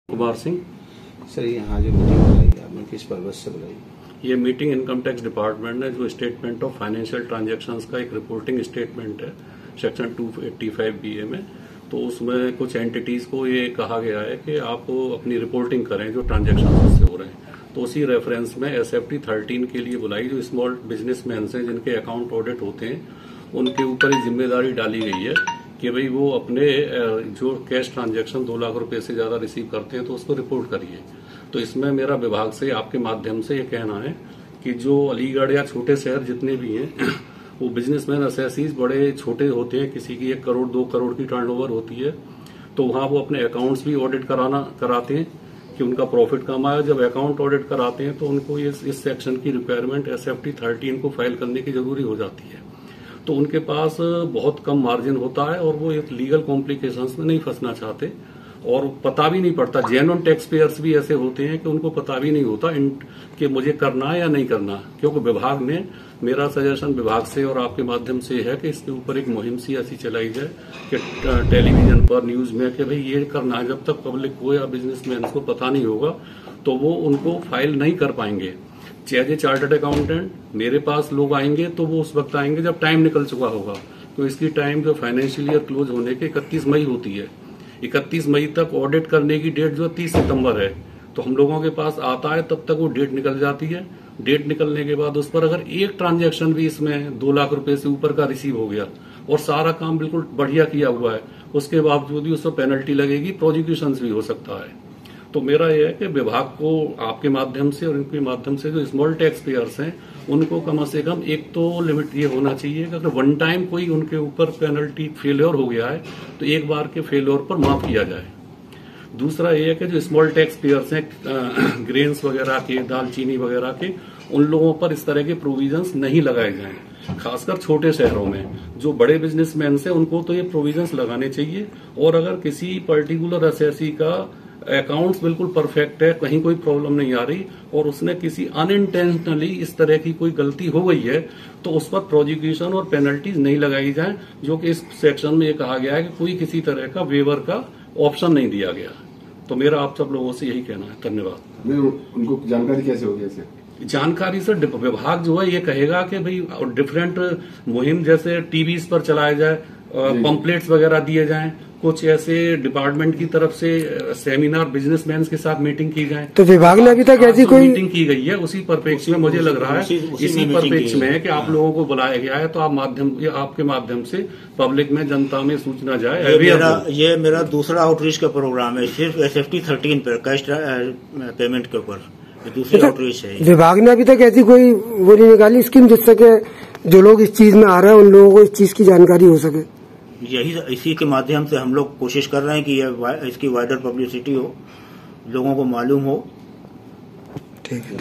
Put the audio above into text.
Kumar Singh. Sir, यहाँ जो meeting बुलाई आपने किस पर्पज से बुलाई? ये मीटिंग इनकम टैक्स डिपार्टमेंट ने जो स्टेटमेंट ऑफ फाइनेंशियल ट्रांजैक्शंस का एक रिपोर्टिंग स्टेटमेंट है सेक्शन 285 BA में, तो उसमें कुछ एंटिटीज को ये कहा गया है कि आप अपनी रिपोर्टिंग करें जो ट्रांजैक्शन उससे हो रहे हैं। तो उसी रेफरेंस में SFT 13 के लिए बुलाई, जो स्मॉल बिजनेसमैन हैं जिनके अकाउंट ऑडिट होते हैं उनके ऊपर ये जिम्मेदारी डाली गई है कि भाई वो अपने जो कैश ट्रांजैक्शन 2 लाख रुपए से ज्यादा रिसीव करते हैं तो उसको रिपोर्ट करिए। तो इसमें मेरा विभाग से आपके माध्यम से ये कहना है कि जो अलीगढ़ या छोटे शहर जितने भी हैं वो बिजनेसमैन असेसीज बड़े छोटे होते हैं, किसी की 1 करोड़ 2 करोड़ की टर्नओवर होती है, तो वहां वो अपने अकाउंट्स भी ऑडिट कराते हैं कि उनका प्रॉफिट कम आया। जब अकाउंट ऑडिट कराते हैं तो उनको इस सेक्शन की रिक्वायरमेंट SFT 13 को फाइल करने की जरूरी हो जाती है। तो उनके पास बहुत कम मार्जिन होता है और वो एक लीगल कॉम्प्लिकेशंस में नहीं फंसना चाहते और पता भी नहीं पड़ता। जेन्युइन टैक्स पेयर्स भी ऐसे होते हैं कि उनको पता भी नहीं होता कि मुझे करना है या नहीं करना, क्योंकि विभाग ने, मेरा सजेशन विभाग से और आपके माध्यम से है कि इसके ऊपर एक मुहिम सी ऐसी चलाई जाए कि टेलीविजन पर, न्यूज में कि भाई ये करना है। जब तक पब्लिक को या बिजनेसमैन को पता नहीं होगा तो वो उनको फाइल नहीं कर पाएंगे। एज ए चार्टर्ड अकाउंटेंट मेरे पास लोग आएंगे तो वो उस वक्त आएंगे जब टाइम निकल चुका होगा। तो इसकी टाइम जो फाइनेंशियल ईयर क्लोज होने के 31 मई होती है, 31 मई तक ऑडिट करने की डेट जो 30 सितंबर है, तो हम लोगों के पास आता है तब तक वो डेट निकल जाती है। डेट निकलने के बाद उस पर अगर एक ट्रांजैक्शन भी इसमें 2 लाख रुपए से ऊपर का रिसीव हो गया और सारा काम बिल्कुल बढ़िया किया हुआ है, उसके बावजूद भी उस पर पेनल्टी लगेगी, प्रोसिक्यूशन भी हो सकता है। तो मेरा यह है कि विभाग को आपके माध्यम से और इनके माध्यम से जो स्मॉल टैक्स पेयर्स हैं उनको कम से कम एक तो लिमिट ये होना चाहिए कि अगर वन टाइम कोई उनके ऊपर पेनल्टी फेलियर हो गया है तो एक बार के फेलियर पर माफ किया जाए। दूसरा ये है कि जो स्मॉल टैक्स पेयर्स हैं ग्रेन्स वगैरह के, दालचीनी वगैरह के, उन लोगों पर इस तरह के प्रोविजंस नहीं लगाए जाएं। खासकर छोटे शहरों में जो बड़े बिजनेसमैन हैं उनको तो ये प्रोविजंस लगाने चाहिए। और अगर किसी पर्टिकुलर असेसी का अकाउंट्स बिल्कुल परफेक्ट है, कहीं कोई प्रॉब्लम नहीं आ रही और उसने किसी अनइंटेंशनली इस तरह की कोई गलती हो गई है तो उस पर प्रोसिक्यूशन और पेनल्टीज नहीं लगाई जाए, जो कि इस सेक्शन में ये कहा गया है कि कोई किसी तरह का वेवर का ऑप्शन नहीं दिया गया। तो मेरा आप सब लोगों से यही कहना है। धन्यवाद। उनको जानकारी कैसे होगी? ऐसे जानकारी से विभाग जो है ये कहेगा कि भाई डिफरेंट मुहिम जैसे टीवी पर चलाया जाए, पंपलेट्स वगैरह दिए जाएं, कुछ ऐसे डिपार्टमेंट की तरफ से सेमिनार बिजनेसमैन के साथ मीटिंग की जाए। तो विभाग ने अभी तक ऐसी कोई मीटिंग की गई है उसी परिप्रेक्ष्य में मुझे लग रहा है, इसी परिप्रेक्ष्य में है कि आप लोगों को बुलाया गया है, तो आप आपके माध्यम से पब्लिक में, जनता में सूचना जाए। ये मेरा दूसरा आउटरीच का प्रोग्राम है, सिर्फ SFT 13 पर कैश पेमेंट के ऊपर दूसरी आउटरीच है। विभाग ने अभी तक ऐसी कोई वो नहीं निकाली स्कीम जिससे कि जो लोग इस चीज में आ रहे हैं उन लोगों को इस चीज की जानकारी हो सके? इसी के माध्यम से हम लोग कोशिश कर रहे हैं कि इसकी वाइडर पब्लिसिटी हो, लोगों को मालूम हो। ठीक है।